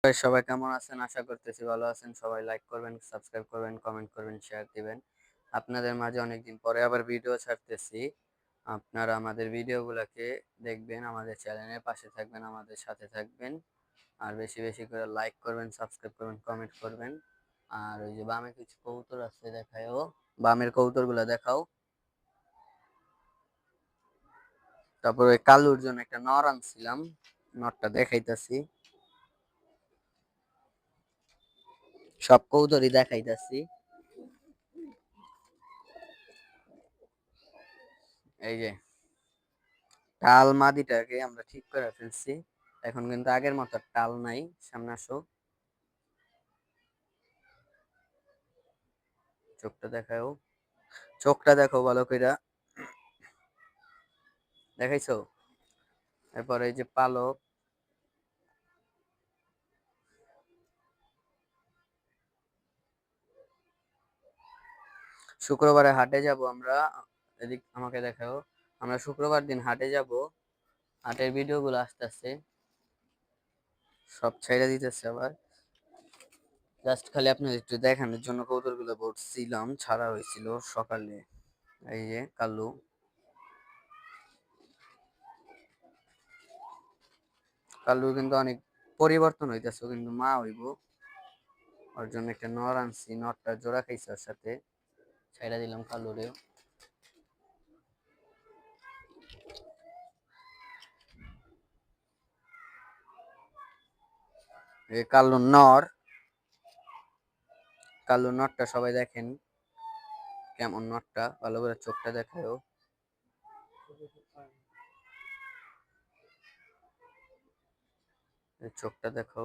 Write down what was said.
সবাই কেমন আছেন? আশা করতেছি ভালো আছেন। সবাই লাইক করবেন, সাবস্ক্রাইব করবেন, কমেন্ট করবেন, শেয়ার দিবেন। আপনাদের মাঝে অনেকদিন পরে আবার ভিডিও ছাড়তেছি। আপনারা আমাদের ভিডিওগুলোকে দেখবেন, আমাদের চ্যানেলের পাশে থাকবেন, আমাদের সাথে থাকবেন। আর বেশি বেশি করে লাইক করবেন, সাবস্ক্রাইব করবেন, কমেন্ট করবেন। আর ওই যে বামে কিছু কবুতর আছে দেখায়ও, বামের কবুতরগুলো দেখাও। তারপর ওই কালুর জন্য একটা নর আনছিলাম, নরটা দেখাইতাছি। সব কবুতরই দেখাইতাছি। এই যে টাল মাদিটাকে আমরা ঠিক করে ফেলছি। এখন কিন্তু আগের মতো টাল নাই। সামনে আসো, চোখটা দেখাও, চোখটা দেখো ভালো কইরা। দেখাইছো? এরপরে এই যে পালক, শুক্রবারে হাটে যাব আমরা। এদিক আমাকে দেখাও। আমরা শুক্রবার দিন হাটে যাব। হাটের ভিডিও গুলো আসতেছে, সব ছাইড়া দিতেছে আবার। জাস্ট খালি আপনাদের একটু দেখানোর জন্য কৌতুক গুলো বলছিলাম, ছাড়া হয়েছিল সকালে। এই যে কালু, কালু কিন্তু অনেক পরিবর্তন হইতেছে, কিন্তু মা হইব। ওর জন্য একটা নর আনছি, নরটা জোড়া খাইছে ওর সাথে। ছাইড়া দিলাম কালুরে। এই কালো নর, কালো নরটা সবাই দেখেন কেমন। নরটা ভালো করে চোখটা দেখাও, চোখটা দেখো।